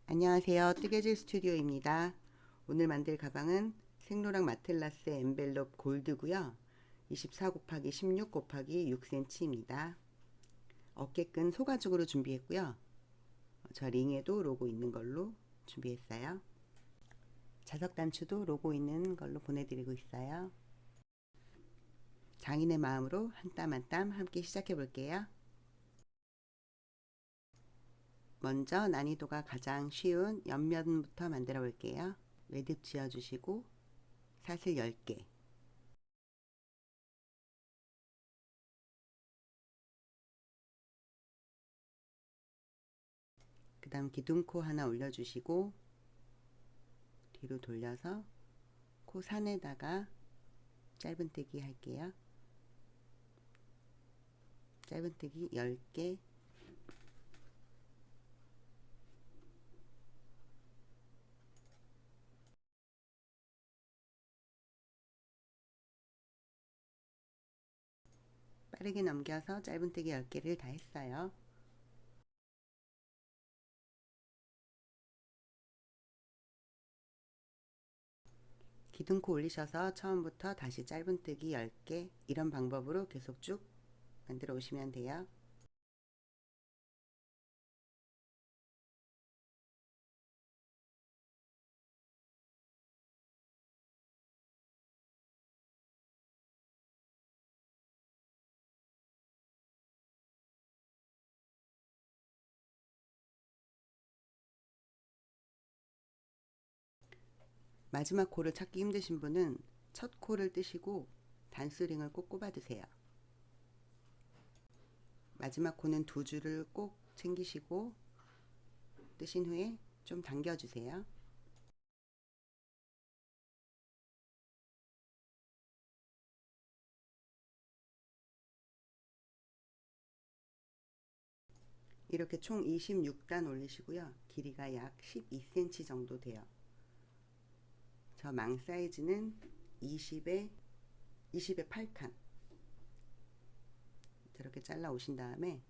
안녕하세요. 뜨개질 스튜디오입니다. 오늘 만들 가방은 생로랑 마틀라스 엔벨롭 골드고요. 24 곱하기 16 곱하기 6cm입니다. 어깨끈 소가죽으로 준비했고요. 저 링에도 로고 있는 걸로 준비했어요. 자석 단추도 로고 있는 걸로 보내드리고 있어요. 장인의 마음으로 한 땀 한 땀 함께 시작해 볼게요. 먼저 난이도가 가장 쉬운 옆면부터 만들어 볼게요. 매듭 지어주시고 사슬 10개, 그 다음 기둥코 하나 올려주시고 뒤로 돌려서 코 산에다가 짧은뜨기 할게요. 짧은뜨기 10개, 빠르게 넘겨서 짧은뜨기 10개를 다 했어요. 기둥코 올리셔서 처음부터 다시 짧은뜨기 10개, 이런 방법으로 계속 쭉 만들어 오시면 돼요. 마지막 코를 찾기 힘드신 분은 첫 코를 뜨시고 단수링을 꼭 꼽아두세요. 마지막 코는 두 줄을 꼭 챙기시고 뜨신 후에 좀 당겨주세요. 이렇게 총 26단 올리시고요. 길이가 약 12cm 정도 돼요. 저 망 사이즈는 20에 8칸 이렇게 잘라 오신 다음에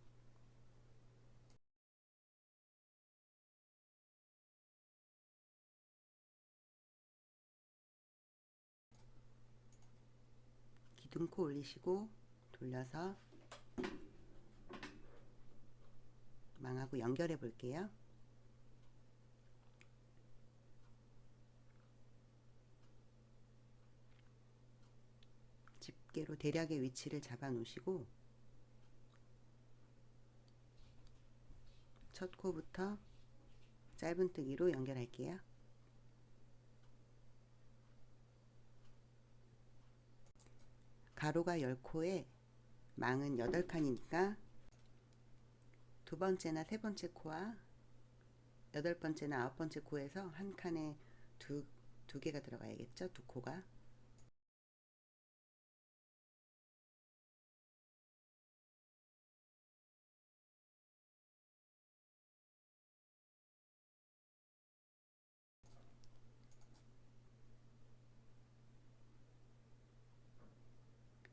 기둥코 올리시고 돌려서 망하고 연결해 볼게요. 집게로 대략의 위치를 잡아 놓으시고 첫 코부터 짧은뜨기로 연결할게요. 가로가 10코에 망은 8칸이니까 두 번째나 세 번째 코와 여덟 번째나 아홉 번째 코에서 한 칸에 두 개가 들어가야겠죠? 두 코가.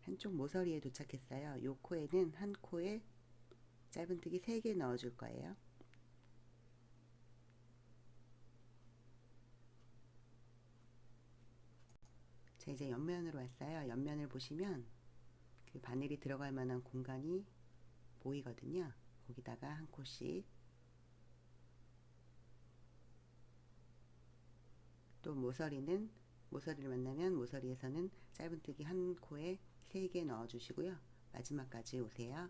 한쪽 모서리에 도착했어요. 요 코에는 한 코에 짧은뜨기 3개 넣어줄 거예요. 자, 이제 옆면으로 왔어요. 옆면을 보시면 그 바늘이 들어갈 만한 공간이 보이거든요. 거기다가 한 코씩, 또 모서리를 만나면 모서리에서는 짧은뜨기 한 코에 3개 넣어주시고요. 마지막까지 오세요.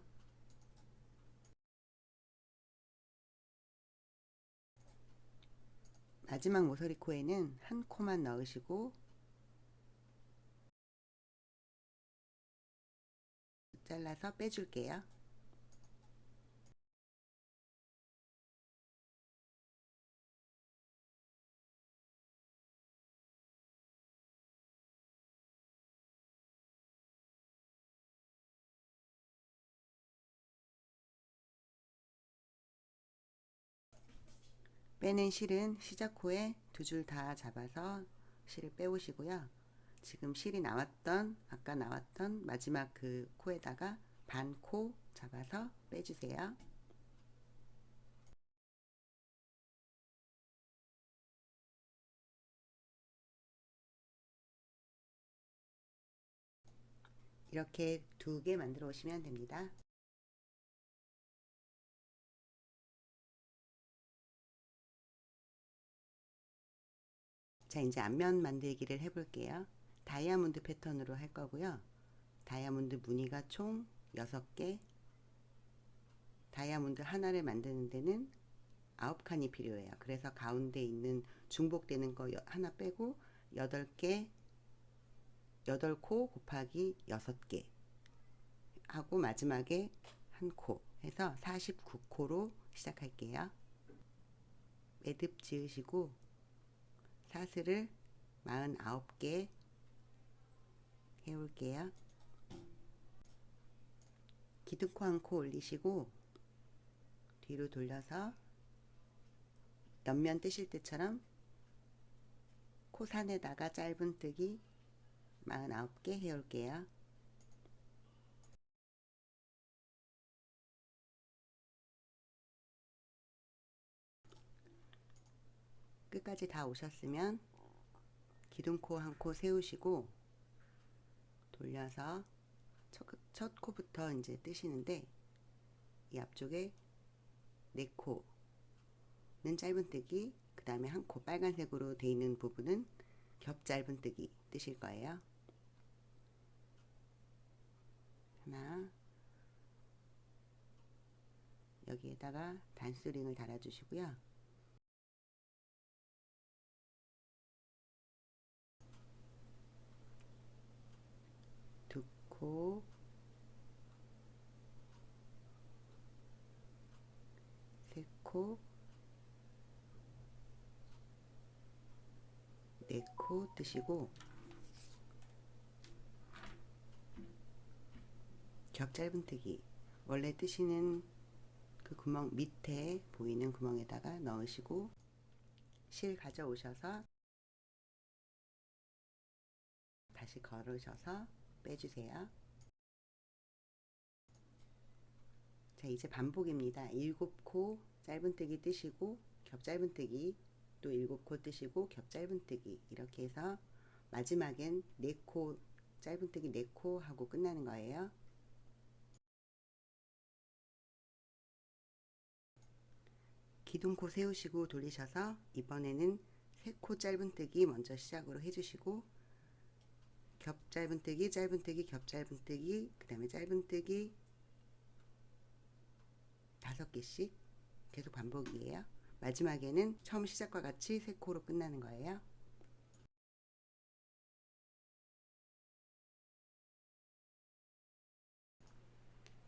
마지막 모서리 코에는 한 코만 넣으시고 잘라서 빼줄게요. 빼낸 실은 시작코에 두 줄 다 잡아서 실을 빼오시고요. 지금 실이 아까 나왔던 마지막 그 코에다가 반 코 잡아서 빼주세요. 이렇게 2개 만들어 오시면 됩니다. 자, 이제 앞면 만들기를 해볼게요. 다이아몬드 패턴으로 할 거고요. 다이아몬드 무늬가 총 6개, 다이아몬드 하나를 만드는 데는 9칸이 필요해요. 그래서 가운데 있는 중복되는 거 하나 빼고 8개, 8코 곱하기 6개 하고 마지막에 한 코 해서 49코로 시작할게요. 매듭 지으시고 사슬을 49개 해올게요. 기둥코 한 코 올리시고 뒤로 돌려서 옆면 뜨실 때처럼 코산에다가 짧은뜨기 49개 해올게요. 끝까지 다 오셨으면 기둥코 한 코 세우시고 돌려서 첫 코부터 이제 뜨시는데 이 앞쪽에 4코는 짧은뜨기, 그 다음에 한 코 빨간색으로 되어 있는 부분은 겹 짧은뜨기 뜨실 거예요. 하나, 여기에다가 단수링을 달아주시고요. 두 코, 세 코, 4코 뜨시고 겹 짧은뜨기 원래 뜨시는 그 구멍 밑에 보이는 구멍에다가 넣으시고 실 가져오셔서 다시 걸으셔서 빼주세요. 자, 이제 반복입니다. 7코 짧은뜨기 뜨시고 겹 짧은뜨기, 또 7코 뜨시고 겹 짧은뜨기, 이렇게 해서 마지막엔 4코 짧은뜨기 4코 하고 끝나는 거예요. 기둥코 세우시고 돌리셔서 이번에는 3코 짧은뜨기 먼저 시작으로 해주시고 겹 짧은뜨기, 짧은뜨기, 겹 짧은뜨기, 그 다음에 짧은뜨기 5개씩 계속 반복이에요. 마지막에는 처음 시작과 같이 3코로 끝나는 거예요.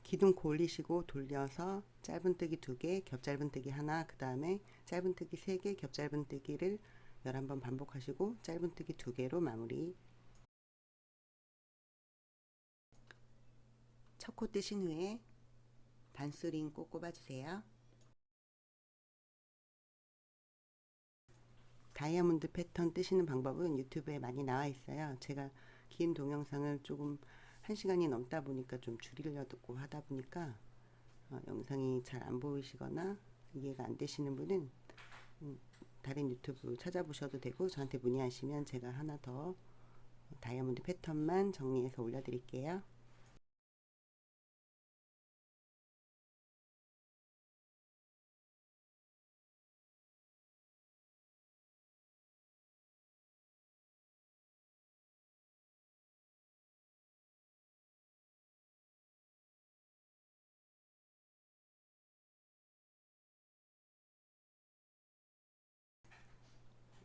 기둥코 올리시고 돌려서 짧은뜨기 2개, 겹 짧은뜨기 하나, 그 다음에 짧은뜨기 3개, 겹 짧은뜨기를 11번 반복하시고 짧은뜨기 2개로 마무리. 첫 코 뜨신 후에 단수링 꼭 꼽아주세요. 다이아몬드 패턴 뜨시는 방법은 유튜브에 많이 나와 있어요. 제가 긴 동영상을 조금 1시간이 넘다 보니까 좀 줄이려고 하다 보니까 영상이 잘 안 보이시거나 이해가 안 되시는 분은 다른 유튜브 찾아보셔도 되고 저한테 문의하시면 제가 하나 더 다이아몬드 패턴만 정리해서 올려드릴게요.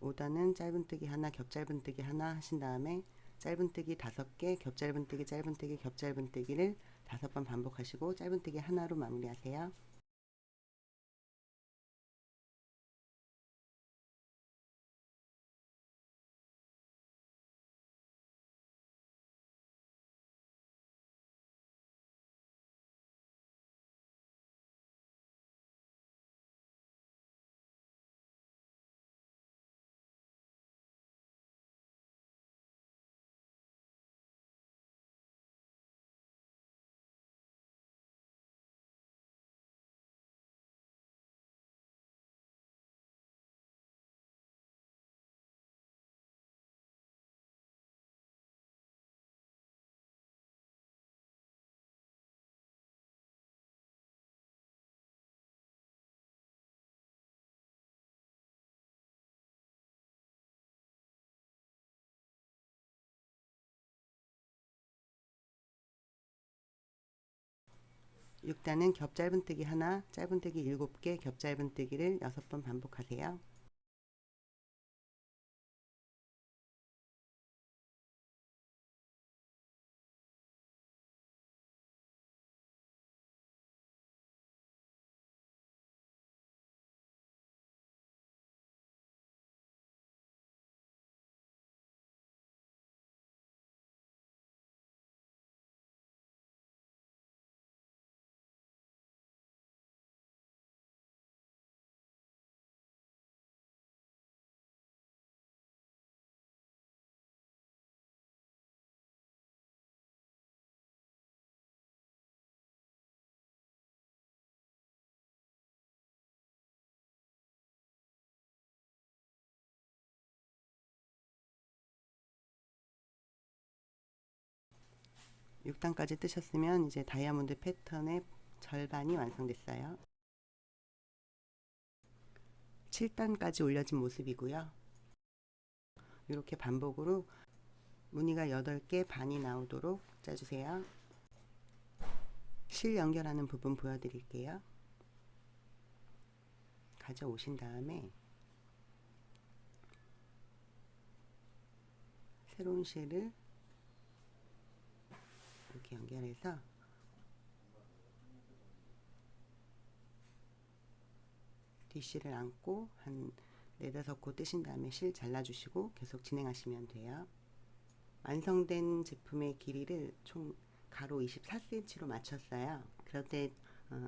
오단은 짧은뜨기 하나, 겹 짧은뜨기 하나 하신 다음에 짧은뜨기 5개, 겹 짧은뜨기, 짧은뜨기, 겹 짧은뜨기를 5번 반복하시고 짧은뜨기 하나로 마무리하세요. 6단은 겹 짧은뜨기 하나, 짧은뜨기 7개, 겹 짧은뜨기를 6번 반복하세요. 육 단까지 뜨셨으면 이제 다이아몬드 패턴의 절반이 완성됐어요. 7단까지 올려진 모습이고요. 이렇게 반복으로 무늬가 8개 반이 나오도록 짜주세요. 실 연결하는 부분 보여드릴게요. 가져오신 다음에 새로운 실을 이렇게 연결해서 뒷실을 안고 한 4-5코 뜨신 다음에 실 잘라주시고 계속 진행하시면 돼요. 완성된 제품의 길이를 총 가로 24cm로 맞췄어요. 그럴 때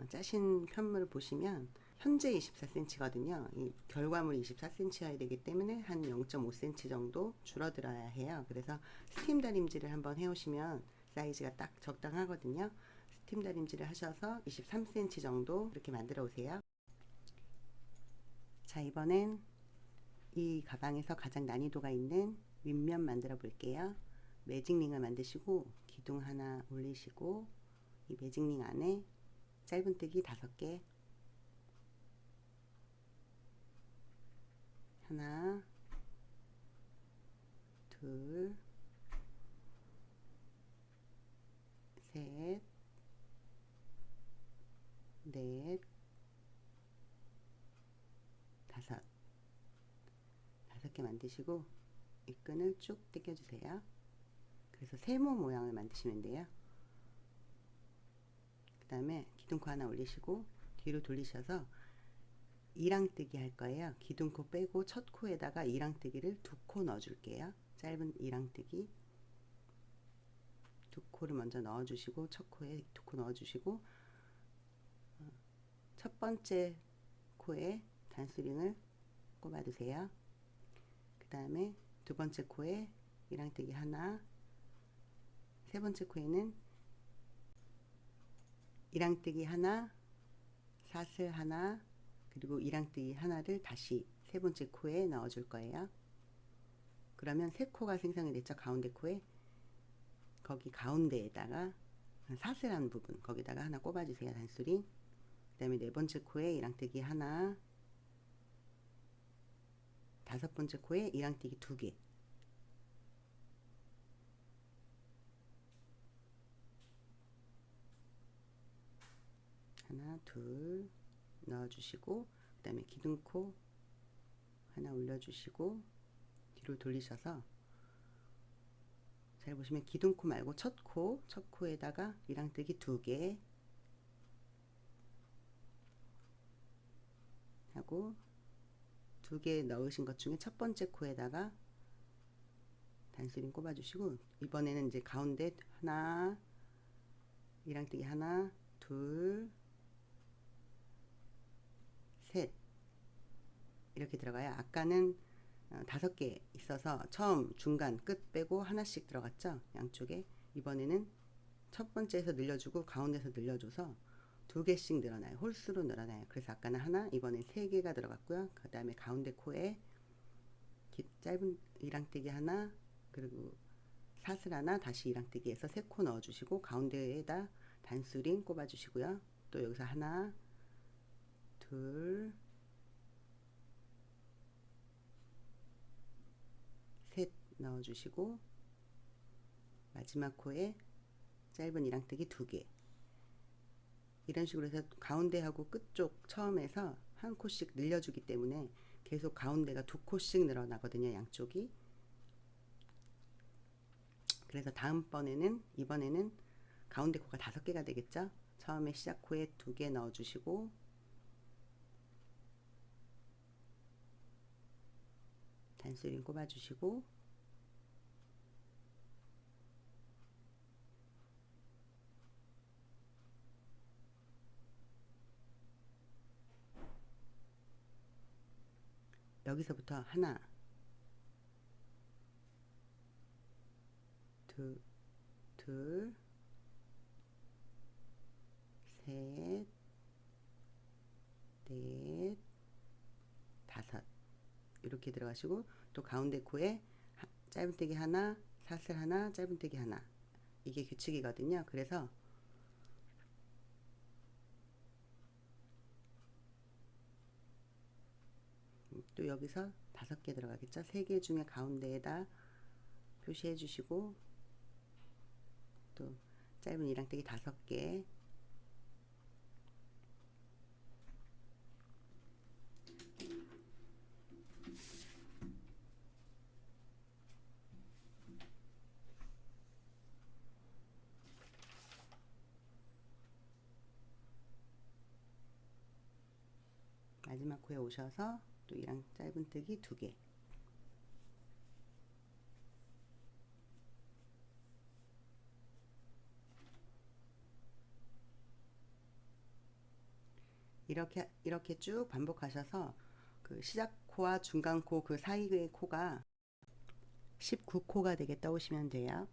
짜신 편물을 보시면 현재 24cm거든요. 이 결과물 24cm여야 되기 때문에 한 0.5cm 정도 줄어들어야 해요. 그래서 스팀 다림질을 한번 해오시면 사이즈가 딱 적당하거든요. 스팀 다림질을 하셔서 23cm 정도 이렇게 만들어 오세요. 자, 이번엔 이 가방에서 가장 난이도가 있는 윗면 만들어 볼게요. 매직링을 만드시고 기둥 하나 올리시고 이 매직링 안에 짧은뜨기 5개, 하나, 둘, 셋, 넷, 5개 만드시고 이 끈을 쭉 당겨주세요. 그래서 세모 모양을 만드시면 돼요. 그 다음에 기둥코 하나 올리시고 뒤로 돌리셔서 이랑뜨기 할 거예요. 기둥코 빼고 첫 코에다가 이랑뜨기를 2코 넣어줄게요. 짧은 이랑뜨기 2코를 먼저 넣어주시고 첫 코에 2코 넣어주시고 첫 번째 코에 단수링을 꼽아두세요. 그 다음에 두 번째 코에 이랑뜨기 하나, 세 번째 코에는 이랑뜨기 하나, 사슬 하나, 그리고 이랑뜨기 하나를 다시 세 번째 코에 넣어줄 거예요. 그러면 세 코가 생성이 됐죠. 가운데 코에 거기 가운데에다가 사슬한 부분 거기다가 하나 꼽아주세요. 단수링. 그 다음에 네 번째 코에 이랑뜨기 하나, 다섯 번째 코에 이랑뜨기 2개, 하나, 둘 넣어주시고 그 다음에 기둥코 하나 올려주시고 뒤로 돌리셔서 잘 보시면 기둥코 말고 첫 코에다가 이랑뜨기 2개 하고 2개 넣으신 것 중에 첫 번째 코에다가 단수링 꼽아주시고 이번에는 이제 가운데 하나, 이랑뜨기 하나, 둘, 셋 이렇게 들어가요. 아까는 5개 있어서 처음 중간 끝 빼고 하나씩 들어갔죠. 양쪽에. 이번에는 첫 번째에서 늘려주고 가운데서 늘려줘서 2개씩 늘어나요. 홀수로 늘어나요. 그래서 아까는 하나, 이번엔 3개가 들어갔고요. 그 다음에 가운데 코에 짧은 이랑뜨기 하나, 그리고 사슬 하나, 다시 이랑뜨기에서 3코 넣어주시고 가운데에다 단수링 꼽아주시고요. 또 여기서 하나, 둘, 셋 넣어주시고 마지막 코에 짧은 이랑뜨기 2개, 이런 식으로 해서 가운데하고 끝쪽 처음에서 한 코씩 늘려주기 때문에 계속 가운데가 2코씩 늘어나거든요, 양쪽이. 그래서 이번에는 가운데 코가 5개가 되겠죠. 처음에 시작 코에 2개 넣어주시고, 단수링 꼽아주시고, 여기서부터 하나, 둘, 셋, 넷, 5 이렇게 들어가시고, 또 가운데 코에 짧은뜨기 하나, 사슬 하나, 짧은뜨기 하나, 이게 규칙이거든요. 그래서 또 여기서 5개 들어가겠죠. 3개 중에 가운데에다 표시해 주시고, 또 짧은 이랑뜨기 5개, 마지막 코에 오셔서 또 이랑 짧은뜨기 2개, 이렇게 쭉 반복하셔서 그 시작 코와 중간 코 그 사이의 코가 19코가 되게 떠오시면 돼요.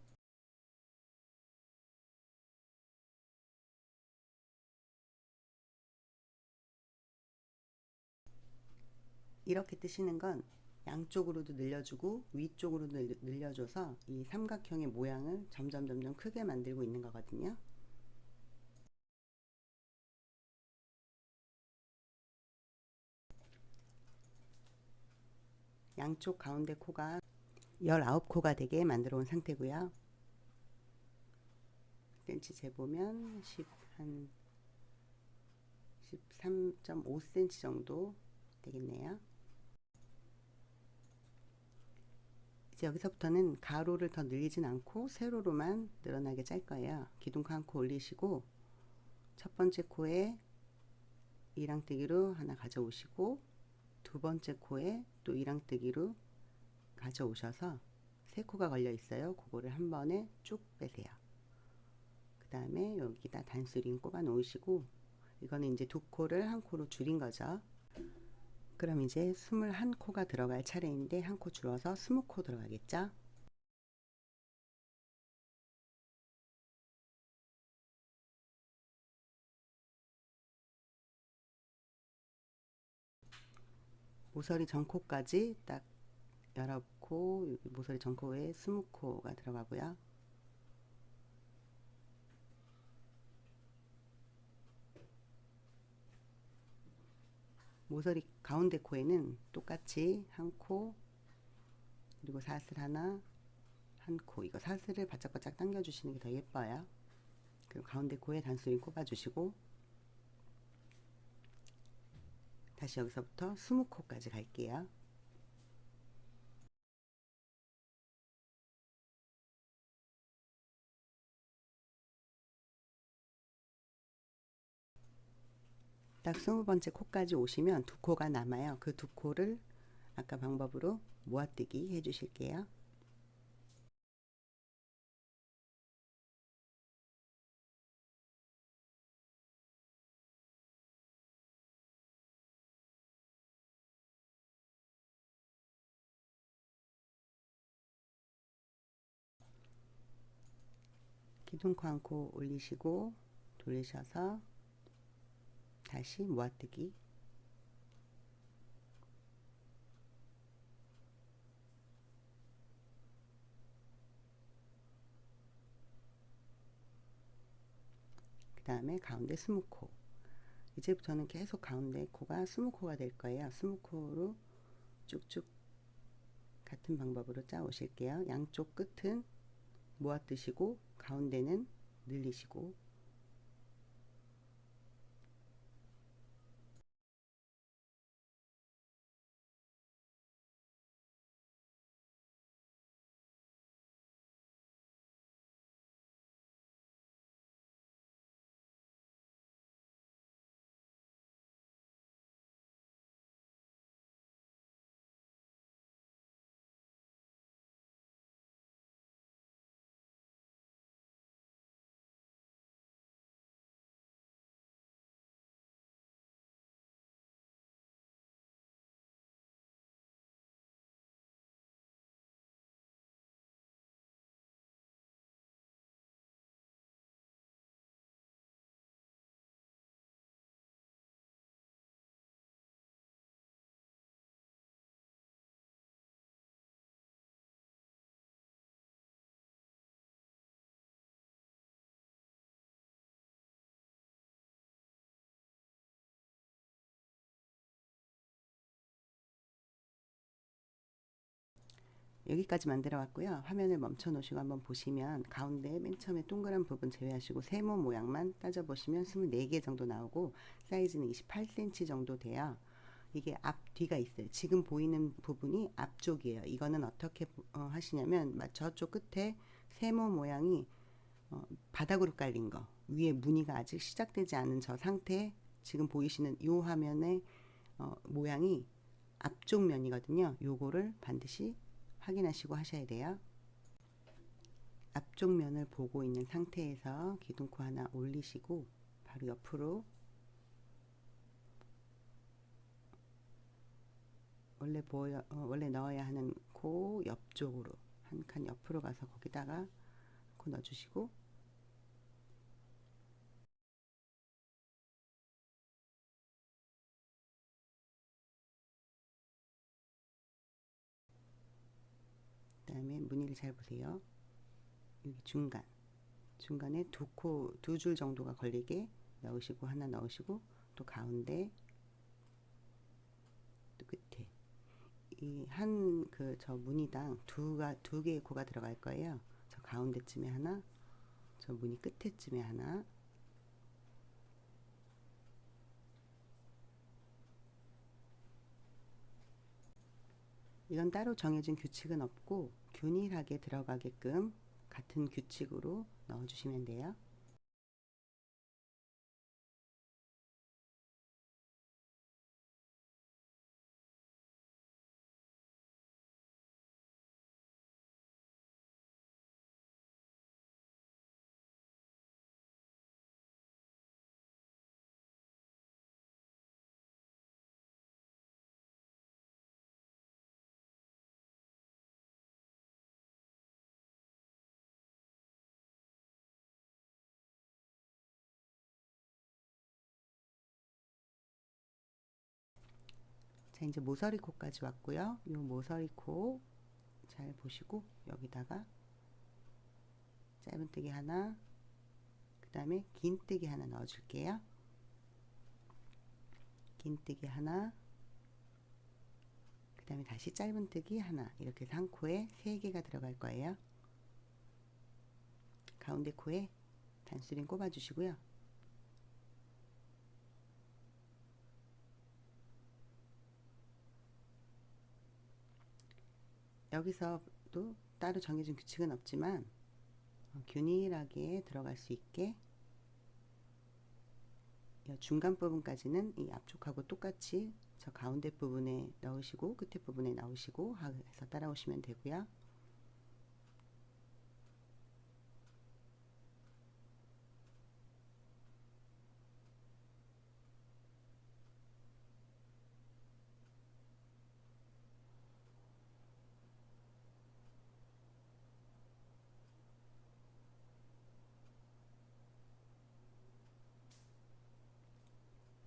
이렇게 뜨시는 건 양쪽으로도 늘려주고 위쪽으로도 늘려줘서 이 삼각형의 모양을 점점 크게 만들고 있는 거거든요. 양쪽 가운데 코가 19코가 되게 만들어 온 상태고요. 센치 재보면 13.5cm 정도 되겠네요. 이제 여기서부터는 가로를 더 늘리진 않고 세로로만 늘어나게 짤 거예요. 기둥코 한 코 올리시고 첫 번째 코에 이랑뜨기로 하나 가져오시고, 두 번째 코에 또 이랑뜨기로 가져오셔서 3코가 걸려 있어요. 그거를 한 번에 쭉 빼세요. 그 다음에 여기다 단수링 꼽아 놓으시고, 이거는 이제 2코를 한 코로 줄인 거죠. 그럼 이제 21코가 들어갈 차례인데 한 코 줄어서 20코 들어가겠죠. 모서리 전코까지 딱 19코, 모서리 전코에 20코가 들어가고요. 모서리 가운데 코에는 똑같이 한 코, 그리고 사슬 하나, 한 코, 이거 사슬을 바짝바짝 당겨주시는 게 더 예뻐요. 그리고 가운데 코에 단수링 꼽아주시고, 다시 여기서부터 20코까지 갈게요. 딱 20번째 코까지 오시면 2코가 남아요. 그 2코를 아까 방법으로 모아뜨기 해 주실게요. 기둥코 한 코 올리시고 돌리셔서 다시 모아뜨기, 그 다음에 가운데 20코. 이제부터는 계속 가운데 코가 20코가 될 거예요. 20코로 쭉쭉 같은 방법으로 짜 오실게요. 양쪽 끝은 모아 뜨시고 가운데는 늘리시고, 여기까지 만들어 왔고요. 화면을 멈춰 놓으시고 한번 보시면 가운데 맨 처음에 동그란 부분 제외하시고 세모 모양만 따져 보시면 24개 정도 나오고 사이즈는 28cm 정도 돼요. 이게 앞뒤가 있어요. 지금 보이는 부분이 앞쪽이에요. 이거는 어떻게 하시냐면 저쪽 끝에 세모 모양이 바닥으로 깔린 거, 위에 무늬가 아직 시작되지 않은 저 상태, 지금 보이시는 이 화면의 모양이 앞쪽 면이거든요. 요거를 반드시 확인하시고 하셔야 돼요. 앞쪽 면을 보고 있는 상태에서 기둥코 하나 올리시고 바로 옆으로 원래 넣어야 하는 코 옆쪽으로 한 칸 옆으로 가서 거기다가 코 넣어주시고, 그 다음에 무늬를 잘 보세요. 여기 중간에 두 줄 정도가 걸리게 넣으시고, 하나 넣으시고, 또 가운데, 또 끝에 이 한 저 무늬당 두 개의 코가 들어갈 거예요. 저 가운데쯤에 하나, 저 무늬 끝에쯤에 하나. 이건 따로 정해진 규칙은 없고 균일하게 들어가게끔 같은 규칙으로 넣어주시면 돼요. 자, 이제 모서리 코까지 왔고요. 이 모서리 코 잘 보시고 여기다가 짧은뜨기 하나, 그 다음에 긴뜨기 하나 넣어줄게요. 긴뜨기 하나, 그 다음에 다시 짧은뜨기 하나, 이렇게 해서 한 코에 3개가 들어갈 거예요. 가운데 코에 단수링 꼽아주시고요. 여기서도 따로 정해진 규칙은 없지만 균일하게 들어갈 수 있게 중간 부분까지는 이 앞쪽하고 똑같이 저 가운데 부분에 넣으시고 끝에 부분에 넣으시고 해서 따라오시면 되고요.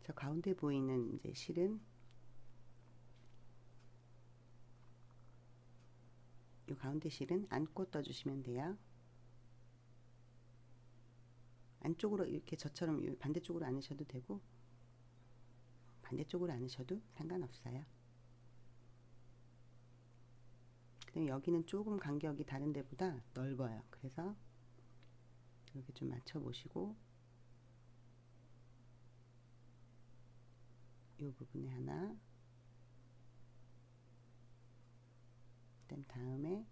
저 가운데 보이는 이제 실은 이 가운데 실은 안고 떠주시면 돼요. 안쪽으로 이렇게 저처럼 반대쪽으로 안으셔도 되고 반대쪽으로 안으셔도 상관없어요. 근데 여기는 조금 간격이 다른 데보다 넓어요. 그래서 이렇게 좀 맞춰 보시고 이 부분에 하나, 그다음 다음에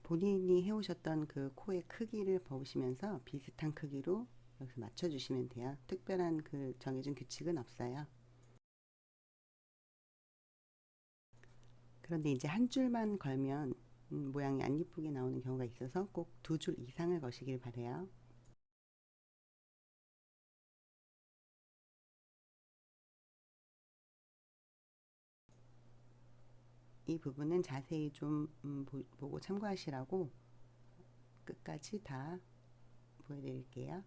본인이 해오셨던 그 코의 크기를 보시면서 비슷한 크기로 여기서 맞춰주시면 돼요. 특별한 그 정해진 규칙은 없어요. 그런데 이제 한 줄만 걸면 모양이 안 예쁘게 나오는 경우가 있어서 꼭 2줄 이상을 거시길 바래요. 이 부분은 자세히 좀 보고 참고하시라고 끝까지 다 보여드릴게요.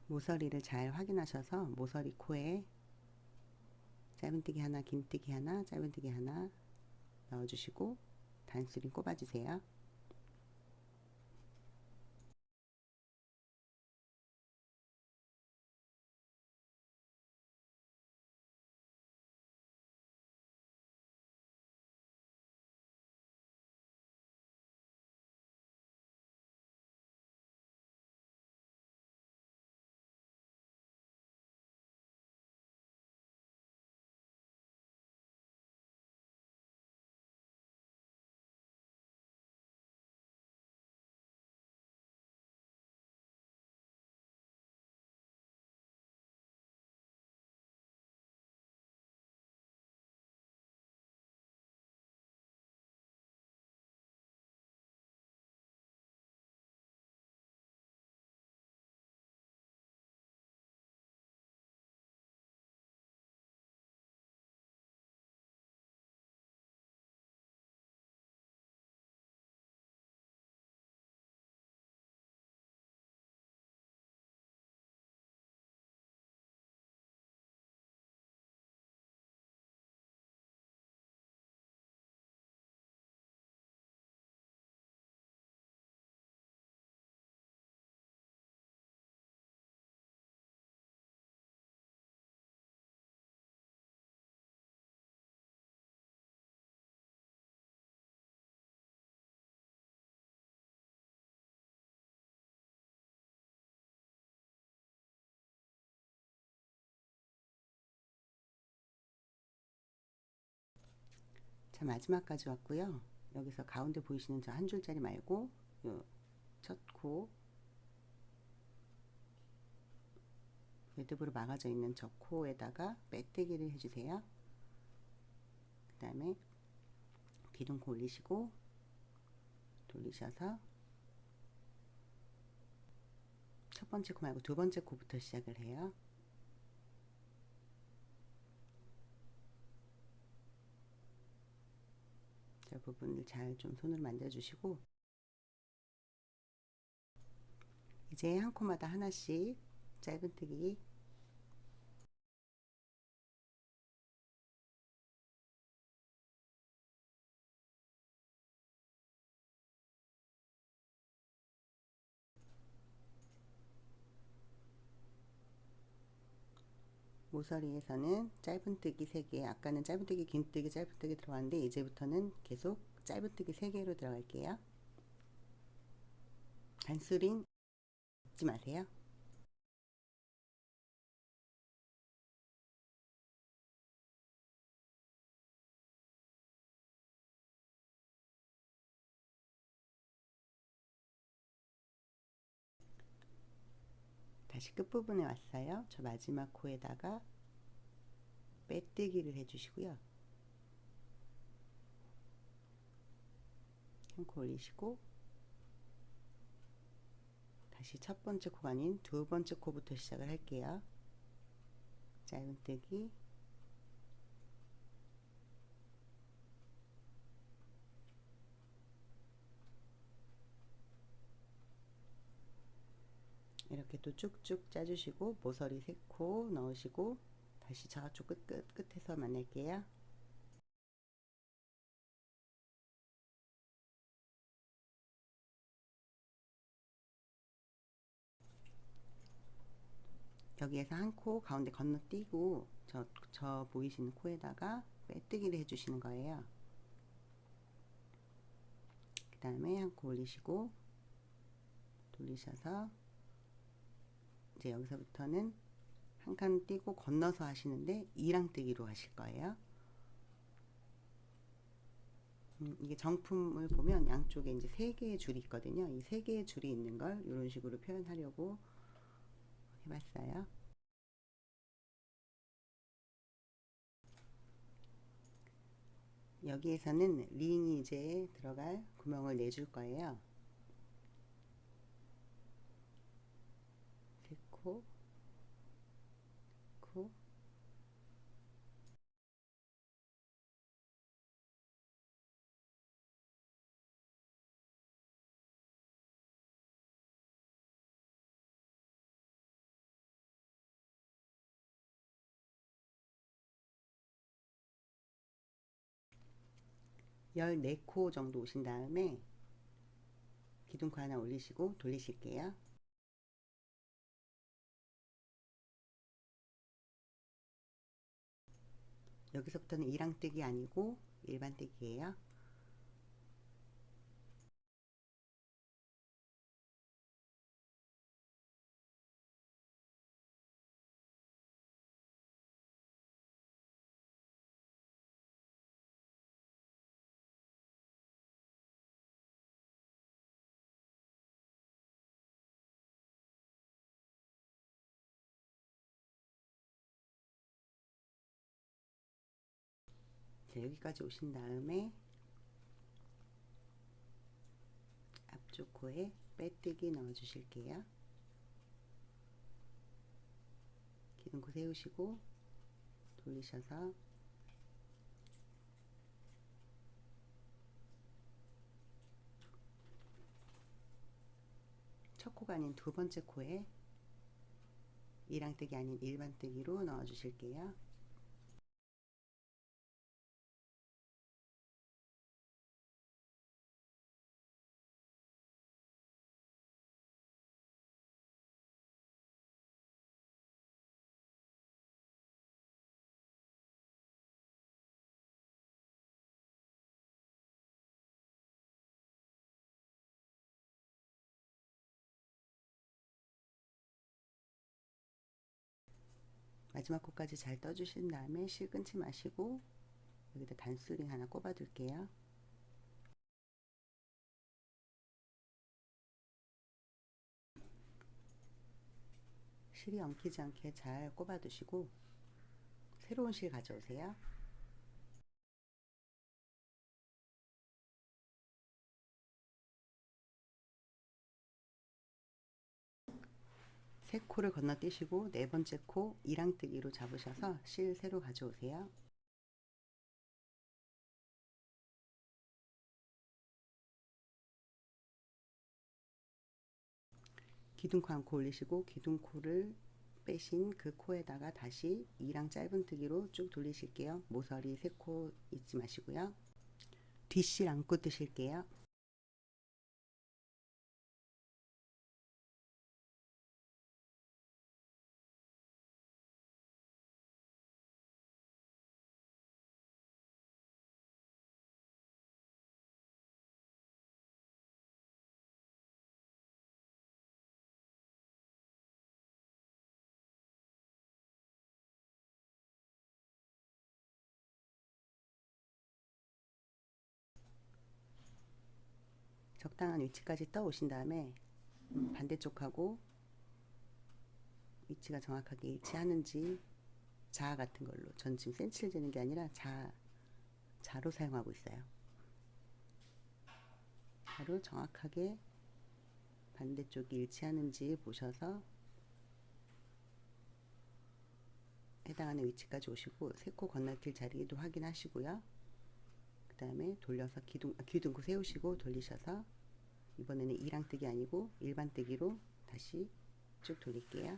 모서리를 잘 확인하셔서 모서리 코에 짧은뜨기 하나, 긴뜨기 하나, 짧은뜨기 하나 넣어주시고 단수링 꼽아주세요. 자, 마지막까지 왔고요. 여기서 가운데 보이시는 저 한 줄짜리 말고 첫 코, 매듭으로 막아져 있는 저 코에다가 빼뜨기를 해주세요. 그 다음에 기둥코 올리시고 돌리셔서 첫 번째 코 말고 두 번째 코부터 시작을 해요. 저 부분을 잘 좀 손으로 만져주시고 이제 한 코마다 하나씩 짧은뜨기 모서리에서는 짧은뜨기 3개, 아까는 짧은뜨기, 긴뜨기, 짧은뜨기 들어갔는데 이제부터는 계속 짧은뜨기 3개로 들어갈게요. 단수링 잊지 마세요. 다시 끝부분에 왔어요. 저 마지막 코에다가 빼뜨기를 해주시고요. 한 코 올리시고 다시 첫 번째 코가 아닌 두 번째 코부터 시작을 할게요. 짧은뜨기 이렇게 또 쭉쭉 짜주시고 모서리 3코 넣으시고 다시 저쪽 끝에서 만날게요. 여기에서 한 코 가운데 건너뛰고 저 보이시는 코에다가 빼뜨기를 해주시는 거예요. 그 다음에 한 코 올리시고 돌리셔서 이제 여기서부터는 한 칸 띄고 건너서 하시는데 이랑뜨기로 하실 거예요. 이게 정품을 보면 양쪽에 이제 3개의 줄이 있거든요. 이 3개의 줄이 있는 걸 이런 식으로 표현하려고 해봤어요. 여기에서는 링이 이제 들어갈 구멍을 내줄 거예요. 3코, 코, 14코 정도 오신 다음에 기둥코 하나 올리시고 돌리실게요. 여기서부터는 이랑뜨기 아니고 일반뜨기예요. 자, 여기까지 오신 다음에 앞쪽 코에 빼뜨기 넣어 주실게요. 기둥코 세우시고 돌리셔서 첫 코가 아닌 두 번째 코에 이랑뜨기 아닌 일반뜨기로 넣어 주실게요. 마지막 코까지 잘 떠주신 다음에 실 끊지 마시고 여기다 단수링 하나 꼽아 둘게요. 실이 엉키지 않게 잘 꼽아 두시고 새로운 실 가져오세요. 세 코를 건너뛰시고 네 번째 코 이랑뜨기로 잡으셔서 실 새로 가져오세요. 기둥코 한 코 올리시고 기둥코를 빼신 그 코에다가 다시 이랑 짧은뜨기로 쭉 돌리실게요. 모서리 세 코 잊지 마시고요. 뒷실 안고 뜨실게요. 적당한 위치까지 떠 오신 다음에 반대쪽하고 위치가 정확하게 일치하는지 자 같은 걸로, 전 지금 센치를 재는 게 아니라 자로 사용하고 있어요. 자로 정확하게 반대쪽이 일치하는지 보셔서 해당하는 위치까지 오시고 세 코 건너뛸 자리도 확인하시고요. 그 다음에 돌려서 기둥코 세우시고 돌리셔서 이번에는 이랑뜨기 아니고 일반뜨기로 다시 쭉 돌릴게요.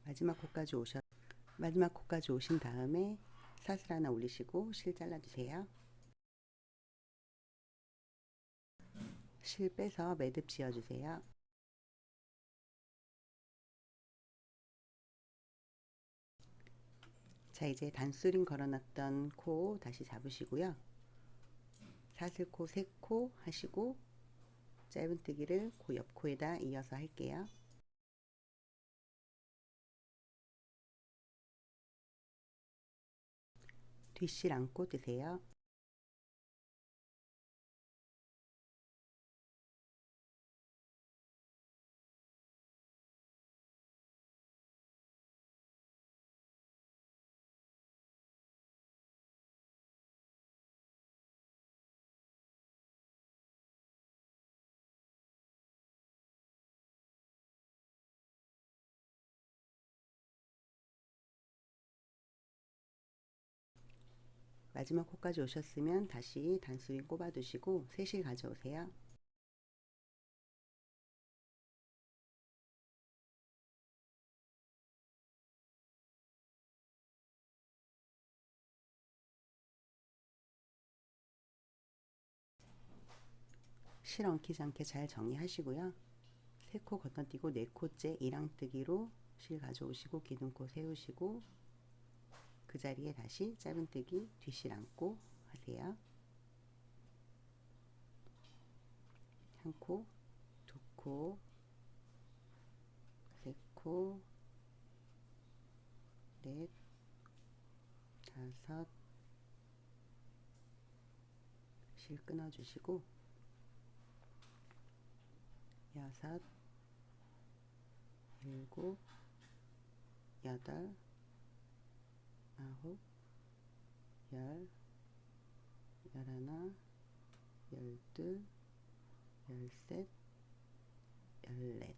마지막 코까지 오신 다음에 사슬 하나 올리시고 실 잘라주세요. 실 빼서 매듭 지어주세요. 자, 이제 단수링 걸어놨던 코 다시 잡으시고요. 사슬코 3코 하시고 짧은뜨기를 그 옆코에다 이어서 할게요. 뒷실 안고 뜨세요. 마지막 코까지 오셨으면 다시 단스윙 꼽아 두시고 셋실 가져오세요. 실 엉키지 않게 잘 정리하시고요. 세 코 건너뛰고 네 코째 이랑뜨기로 실 가져오시고 기둥코 세우시고 그 자리에 다시 짧은뜨기 뒷실 안고 하세요. 한 코, 두 코, 세 코, 넷, 다섯, 실 끊어주시고 여섯, 일곱, 여덟, 아홉, 열, 열하나, 열둘, 열셋, 열넷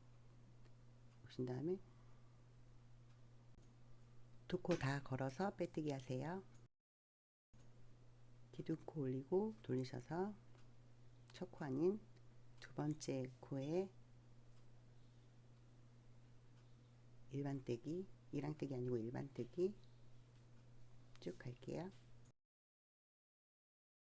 오신 다음에 두 코 다 걸어서 빼뜨기 하세요. 기둥코 올리고 돌리셔서 첫 코 아닌 두 번째 코에 일반뜨기, 이랑뜨기 아니고 일반뜨기 쭉 갈게요.